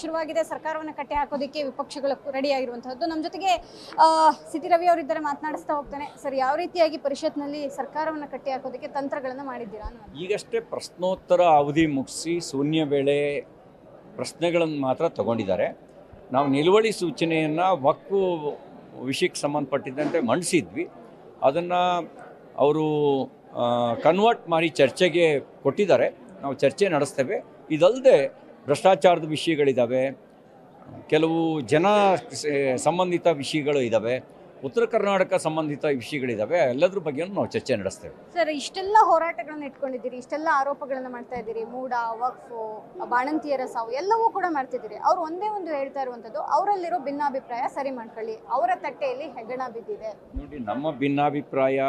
ಶುರುವಾಗಿದೆ. ಸರ್ಕಾರವನ್ನು ಕಟ್ಟಿ ಹಾಕೋದಕ್ಕೆ ವಿಪಕ್ಷಗಳು ರೆಡಿ ಆಗಿರುವಂತಹದ್ದು. ನಮ್ಮ ಜೊತೆಗೆ ಸಿಟಿ ರವಿ ಅವರಿದ್ದಾರೆ, ಮಾತನಾಡಿಸ್ತಾ ಹೋಗ್ತಾನೆ. ಸರ್, ಯಾವ ರೀತಿಯಾಗಿ ಪರಿಷತ್ನಲ್ಲಿ ಸರ್ಕಾರವನ್ನು ಕಟ್ಟಿ ಹಾಕೋದಕ್ಕೆ ತಂತ್ರಗಳನ್ನು ಮಾಡಿದ್ದೀರಾ? ಈಗಷ್ಟೇ ಪ್ರಶ್ನೋತ್ತರ ಅವಧಿ ಮುಗಿಸಿ ಶೂನ್ಯ ವೇಳೆ ಪ್ರಶ್ನೆಗಳನ್ನು ಮಾತ್ರ ತಗೊಂಡಿದ್ದಾರೆ. ನಾವು ನಿಲುವಳಿ ಸೂಚನೆಯನ್ನು ವಕ್ಫ್ ವಿಷಯಕ್ಕೆ ಸಂಬಂಧಪಟ್ಟಿದ್ದಂತೆ ಮಂಡಿಸಿದ್ವಿ. ಅದನ್ನು ಅವರು ಕನ್ವರ್ಟ್ ಮಾಡಿ ಚರ್ಚೆಗೆ ಕೊಟ್ಟಿದ್ದಾರೆ. ನಾವು ಚರ್ಚೆ ನಡೆಸ್ತೇವೆ. ಇದಲ್ಲದೆ ಭ್ರಷ್ಟಾಚಾರದ ವಿಷಯಗಳಿದ್ದಾವೆ, ಕೆಲವು ಜನ ಸಂಬಂಧಿತ ವಿಷಯಗಳು ಇದ್ದಾವೆ, ಉತ್ತರ ಕರ್ನಾಟಕ ಸಂಬಂಧಿತ ವಿಷಯಗಳಿದ್ದಾವೆ. ಎಲ್ಲದ್ರ ಬಗ್ಗೆಯೂ ನಾವು ಚರ್ಚೆ ನಡೆಸ್ತೇವೆ. ಸರ್, ಇಷ್ಟೆಲ್ಲ ಹೋರಾಟಗಳನ್ನು ಇಟ್ಕೊಂಡಿದ್ದೀರಿ, ಇಷ್ಟೆಲ್ಲ ಆರೋಪಗಳನ್ನು ಮಾಡ್ತಾ ಇದ್ದೀರಿ, ಮೂಡ, ವಕ್ಫ್, ಬಾಣಂತಿಯರ ಸಾವು ಎಲ್ಲವೂ ಕೂಡ ಮಾಡ್ತಿದ್ದೀರಿ. ಅವ್ರು ಒಂದೇ ಒಂದು ಹೇಳ್ತಾ ಇರುವಂಥದ್ದು, ಅವರಲ್ಲಿರೋ ಭಿನ್ನಾಭಿಪ್ರಾಯ ಸರಿ ಮಾಡ್ಕೊಳ್ಳಿ, ಅವರ ತಟ್ಟೆಯಲ್ಲಿ ಹೆಗಣ ಬಿದ್ದಿದೆ. ನೋಡಿ, ನಮ್ಮ ಭಿನ್ನಾಭಿಪ್ರಾಯ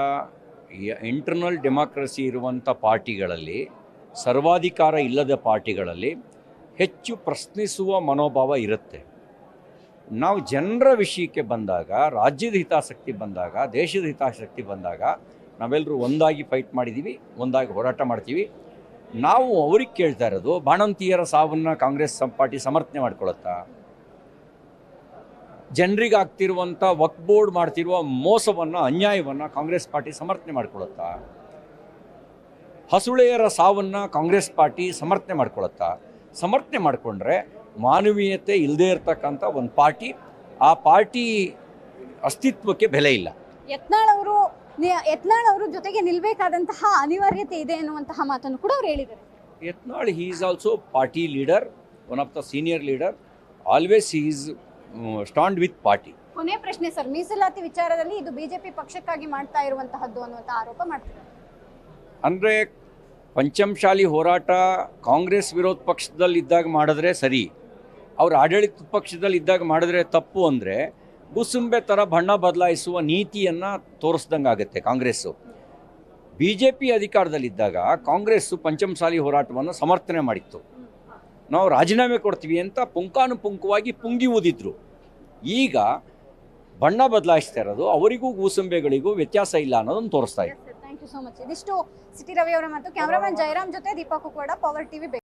ಇಂಟರ್ನಲ್ ಡೆಮಾಕ್ರಸಿ ಇರುವಂಥ ಪಾರ್ಟಿಗಳಲ್ಲಿ, ಸರ್ವಾಧಿಕಾರ ಇಲ್ಲದ ಪಾರ್ಟಿಗಳಲ್ಲಿ ಹೆಚ್ಚು ಪ್ರಶ್ನಿಸುವ ಮನೋಭಾವ ಇರುತ್ತೆ. ನಾವು ಜನರ ವಿಷಯಕ್ಕೆ ಬಂದಾಗ, ರಾಜ್ಯದ ಹಿತಾಸಕ್ತಿ ಬಂದಾಗ, ದೇಶದ ಹಿತಾಸಕ್ತಿ ಬಂದಾಗ ನಾವೆಲ್ಲರೂ ಒಂದಾಗಿ ಫೈಟ್ ಮಾಡಿದ್ದೀವಿ, ಒಂದಾಗಿ ಹೋರಾಟ ಮಾಡ್ತೀವಿ. ನಾವು ಅವ್ರಿಗೆ ಕೇಳ್ತಾ ಇರೋದು, ಬಾಣಂತಿಯರ ಸಾವನ್ನು ಕಾಂಗ್ರೆಸ್ ಪಾರ್ಟಿ ಸಮರ್ಥನೆ ಮಾಡ್ಕೊಳತ್ತಾ? ಜನರಿಗೆ ಆಗ್ತಿರುವಂಥ ವಕ್ಫ್ ಬೋರ್ಡ್ ಮಾಡ್ತಿರುವ ಮೋಸವನ್ನು, ಅನ್ಯಾಯವನ್ನು ಕಾಂಗ್ರೆಸ್ ಪಾರ್ಟಿ ಸಮರ್ಥನೆ ಮಾಡ್ಕೊಳತ್ತಾ? ಹಸುಳೆಯರ ಸಾವನ್ನು ಕಾಂಗ್ರೆಸ್ ಪಾರ್ಟಿ ಸಮರ್ಥನೆ ಮಾಡ್ಕೊಳತ್ತಾ? ಸಮರ್ಥನೆ ಮಾಡಿಕೊಂಡ್ರೆ ಮಾನವೀಯತೆ ಇಲ್ಲದೇ ಇರತಕ್ಕಂಥ ಒಂದು ಪಾರ್ಟಿ, ಆ ಪಾರ್ಟಿ ಅಸ್ತಿತ್ವಕ್ಕೆ ಬೆಲೆ ಇಲ್ಲ. ಯತ್ನಾಳ್ ಅವರು ಜೊತೆಗೆ ನಿಲ್ಲಬೇಕಾದಂತಹ ಅನಿವಾರ್ಯತೆ ಇದೆ ಎನ್ನುವಂತಹ ಮಾತನ್ನು ಕೂಡ ಅವರು ಹೇಳಿದ್ದಾರೆ. Yatnal, he is also party leader, one of the senior leader. Always he is stand with party. ಕೊನೆ ಪ್ರಶ್ನೆ ಸರ್, ಮೀಸಲಾತಿ ವಿಚಾರದಲ್ಲಿ ಇದು ಬಿಜೆಪಿ ಪಕ್ಷಕ್ಕಾಗಿ ಮಾಡ್ತಾ ಇರುವಂತಹದ್ದು ಅನ್ನುವಂಥ ಆರೋಪ ಮಾಡ್ತಾರೆ. ಅಂದರೆ ಪಂಚಮಶಾಲಿ ಹೋರಾಟ ಕಾಂಗ್ರೆಸ್ ವಿರೋಧ ಪಕ್ಷದಲ್ಲಿದ್ದಾಗ ಮಾಡಿದ್ರೆ ಸರಿ, ಅವ್ರು ಆಡಳಿತ ಪಕ್ಷದಲ್ಲಿ ಇದ್ದಾಗ ಮಾಡಿದ್ರೆ ತಪ್ಪು. ಅಂದರೆ ಗುಸುಂಬೆ ಥರ ಬಣ್ಣ ಬದಲಾಯಿಸುವ ನೀತಿಯನ್ನು ತೋರಿಸ್ದಂಗೆ ಆಗುತ್ತೆ ಕಾಂಗ್ರೆಸ್ಸು. ಬಿ ಜೆ ಪಿ ಅಧಿಕಾರದಲ್ಲಿದ್ದಾಗ ಕಾಂಗ್ರೆಸ್ಸು ಪಂಚಮಸಾಲಿ ಹೋರಾಟವನ್ನು ಸಮರ್ಥನೆ ಮಾಡಿತ್ತು. ನಾವು ರಾಜೀನಾಮೆ ಕೊಡ್ತೀವಿ ಅಂತ ಪುಂಖಾನುಪುಂಖವಾಗಿ ಪುಂಗಿ ಊದಿದ್ರು. ಈಗ ಬಣ್ಣ ಬದಲಾಯಿಸ್ತಾ ಇರೋದು ಅವರಿಗೂ ಗೂಸುಂಬೆಗಳಿಗೂ ವ್ಯತ್ಯಾಸ ಇಲ್ಲ ಅನ್ನೋದನ್ನು ತೋರಿಸ್ತಾ ಇದೆ. Thank you so much. ಇದಿಷ್ಟು ಸಿಟಿ ರವಿ ಅವರ ಮತ್ತು ಕ್ಯಾಮರಾಮನ್ ಜಯರಾಮ್ ಜೊತೆ ದೀಪಾ ಕುಕ್ವಾಡ, ಪವರ್ ಟಿವಿ.